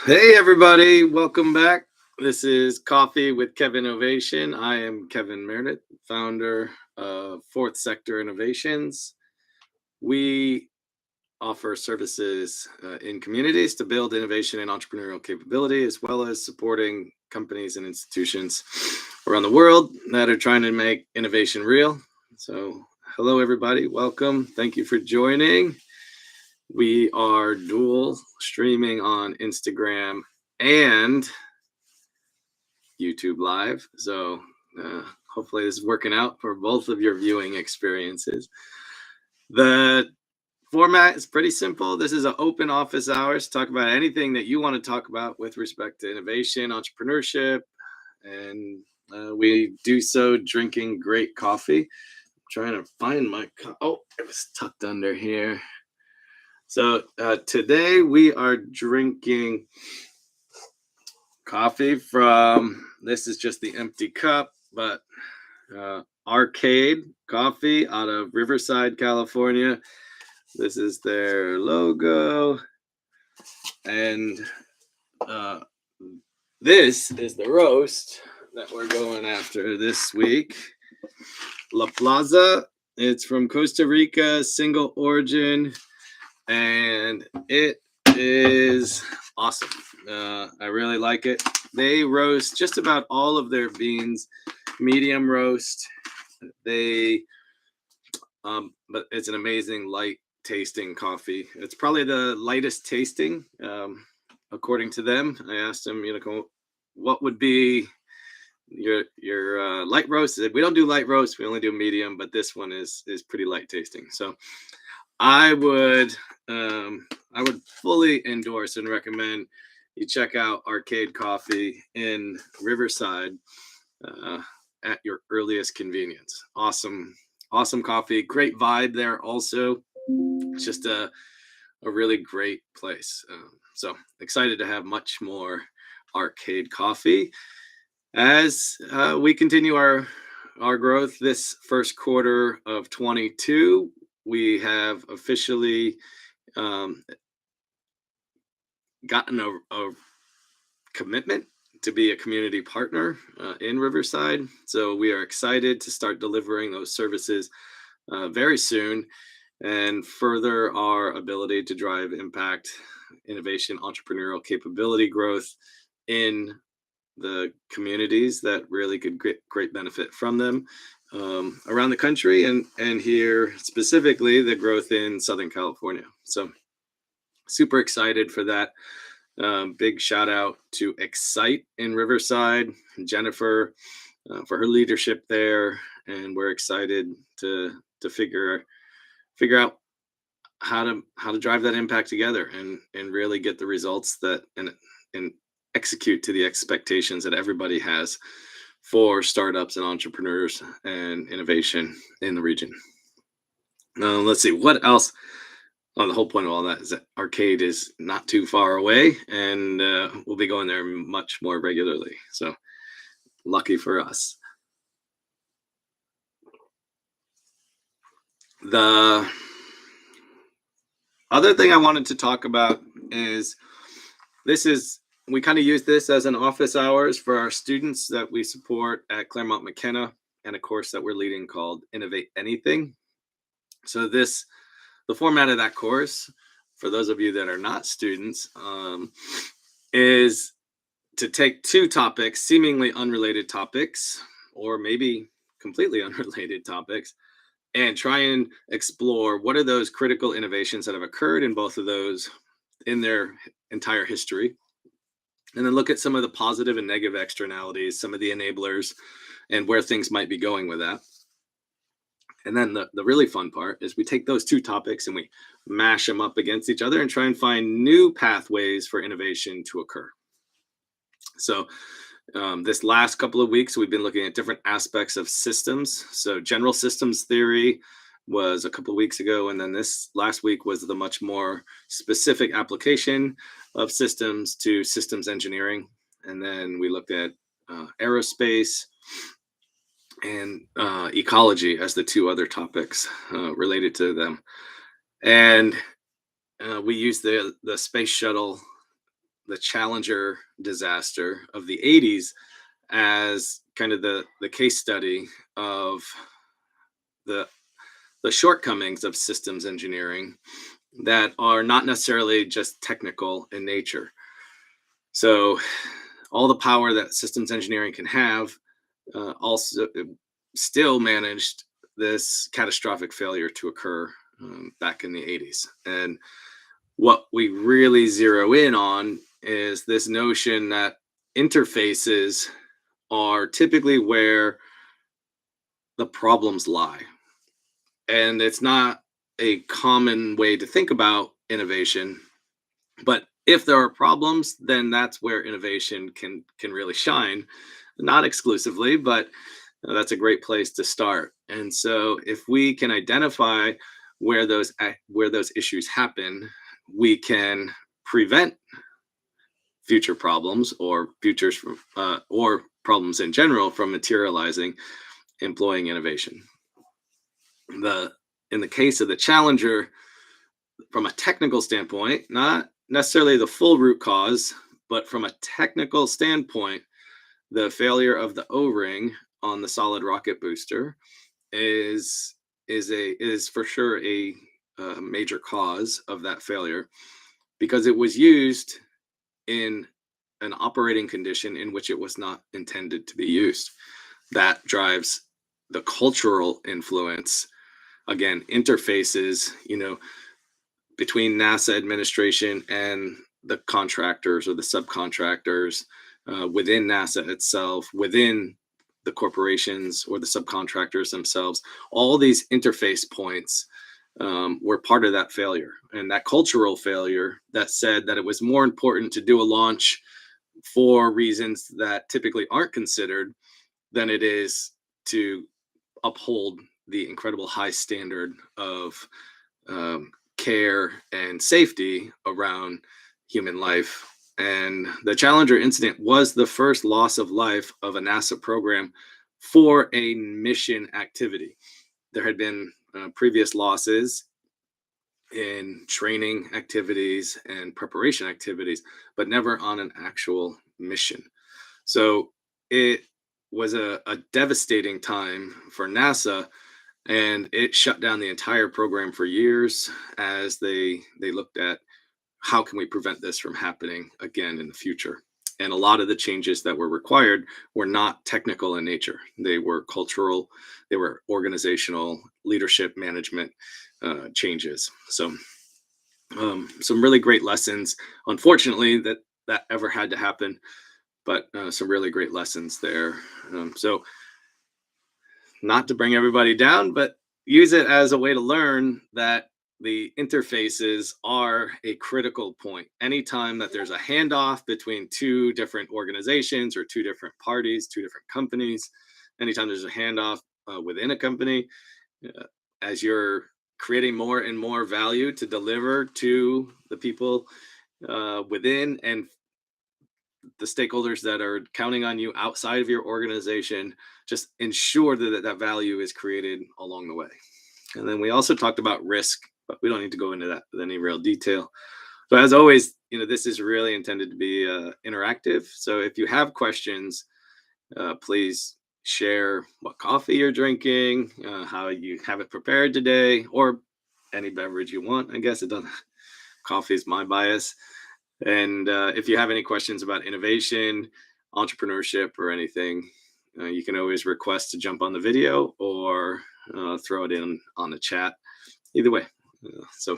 Hey, everybody, welcome back. This is Coffee with Kev-innovation. I am Kevin Meredith, founder of Fourth Sector Innovations. We offer services in communities to build innovation and entrepreneurial capability, as well as supporting companies and institutions around the world that are trying to make innovation real. So, hello, everybody. Welcome. Thank you for joining. We are dual streaming on Instagram and YouTube Live. So hopefully this is working out for both of your viewing experiences. The format is pretty simple. This is an open office hours. Talk about anything that you want to talk about with respect to innovation, entrepreneurship, and we do so drinking great coffee. I'm trying to find my oh, it was tucked under here. So today we are drinking coffee from, this is just the empty cup, but Arcade Coffee out of Riverside, California. This is their logo. And this is the roast that we're going after this week. La Plaza. It's from Costa Rica, single origin, and it is awesome. I really like it. They roast just about all of their beans, medium roast. But it's an amazing light tasting coffee. It's probably the lightest tasting, according to them. I asked them, what would be your light roast? They said, we don't do light roast, we only do medium, but this one is pretty light tasting. So I would fully endorse and recommend you check out Arcade Coffee in Riverside at your earliest convenience. Awesome coffee, great vibe there. Also, it's just a really great place. So excited to have much more Arcade Coffee as we continue our growth this first quarter of 22. We have officially gotten a commitment to be a community partner in Riverside. So we are excited to start delivering those services very soon and further our ability to drive impact, innovation, entrepreneurial capability growth in the communities that really could get great benefit from them around the country, and here specifically the growth in Southern California. So super excited for that. Big shout out to Excite in Riverside, Jennifer, for her leadership there, and we're excited to figure out how to drive that impact together and really get the results that and execute to the expectations that everybody has for startups and entrepreneurs and innovation in the region. Let's see what else. Well, the whole point of all that is that Arcade is not too far away, and we'll be going there much more regularly. So lucky for us. The other thing I wanted to talk about is we kind of use this as an office hours for our students that we support at Claremont McKenna, and a course that we're leading called Innovate Anything. So the format of that course, for those of you that are not students, is to take two topics, seemingly unrelated topics, or maybe completely unrelated topics, and try and explore what are those critical innovations that have occurred in both of those in their entire history. And then look at some of the positive and negative externalities, some of the enablers, and where things might be going with that. And then the really fun part is we take those two topics and we mash them up against each other and try and find new pathways for innovation to occur. So this last couple of weeks, we've been looking at different aspects of systems. So general systems theory was a couple of weeks ago. And then this last week was the much more specific application of systems to systems engineering. And then we looked at aerospace and ecology as the two other topics related to them. And we used the space shuttle the Challenger disaster of the 80s as kind of the case study of the the shortcomings of systems engineering that are not necessarily just technical in nature. So all the power that systems engineering can have also still managed this catastrophic failure to occur back in the 80s. And what we really zero in on is this notion that interfaces are typically where the problems lie. And it's not a common way to think about innovation, but if there are problems, then that's where innovation can really shine. Not exclusively, but that's a great place to start. And so if we can identify where those issues happen, we can prevent future problems or futures from, or problems in general from materializing, employing innovation. In the case of the Challenger, from a technical standpoint, not necessarily the full root cause, but from a technical standpoint, the failure of the O-ring on the solid rocket booster is for sure a major cause of that failure, because it was used in an operating condition in which it was not intended to be used. That drives the cultural influence. Again, interfaces, between NASA administration and the contractors or the subcontractors within NASA itself, within the corporations or the subcontractors themselves. All these interface points were part of that failure, and that cultural failure that said that it was more important to do a launch for reasons that typically aren't considered than it is to uphold the incredible high standard of care and safety around human life. And the Challenger incident was the first loss of life of a NASA program for a mission activity. There had been previous losses in training activities and preparation activities, but never on an actual mission. So it was a devastating time for NASA, and it shut down the entire program for years as they looked at how can we prevent this from happening again in the future. And a lot of the changes that were required were not technical in nature. They were cultural, they were organizational, leadership, management changes. So some really great lessons. Unfortunately, that ever had to happen, but some really great lessons there. So not to bring everybody down, but use it as a way to learn that the interfaces are a critical point. Anytime that there's a handoff between two different organizations or two different parties, two different companies, anytime there's a handoff within a company, as you're creating more and more value to deliver to the people within and the stakeholders that are counting on you outside of your organization, just ensure that value is created along the way. And then we also talked about risk, but we don't need to go into that with any real detail. So as always, this is really intended to be interactive. So if you have questions, please share what coffee you're drinking, how you have it prepared today, or any beverage you want. I guess it doesn't. Coffee is my bias. And if you have any questions about innovation, entrepreneurship, or anything, you can always request to jump on the video or throw it in on the chat. Either way. So,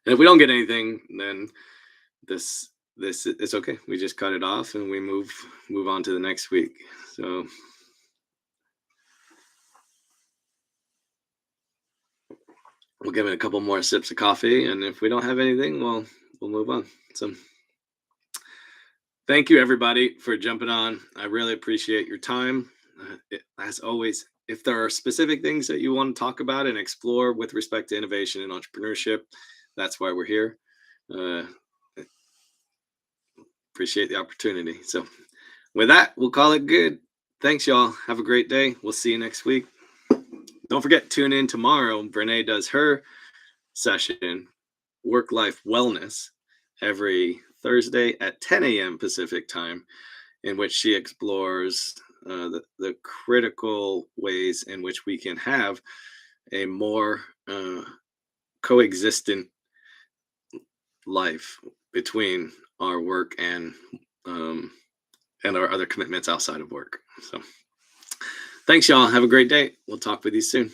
and if we don't get anything, then this it's okay. We just cut it off and we move on to the next week. So we'll give it a couple more sips of coffee, and if we don't have anything, we'll move on. So thank you everybody for jumping on. I really appreciate your time. As always, if there are specific things that you want to talk about and explore with respect to innovation and entrepreneurship, that's why we're here. Appreciate the opportunity. So with that, we'll call it good. Thanks, y'all. Have a great day. We'll see you next week. Don't forget, tune in tomorrow. Brene does her session, Work-Life Wellness, every Thursday at 10 a.m. Pacific time, in which she explores the critical ways in which we can have a more coexistent life between our work um, and our other commitments outside of work. So, thanks, y'all. Have a great day. We'll talk with you soon.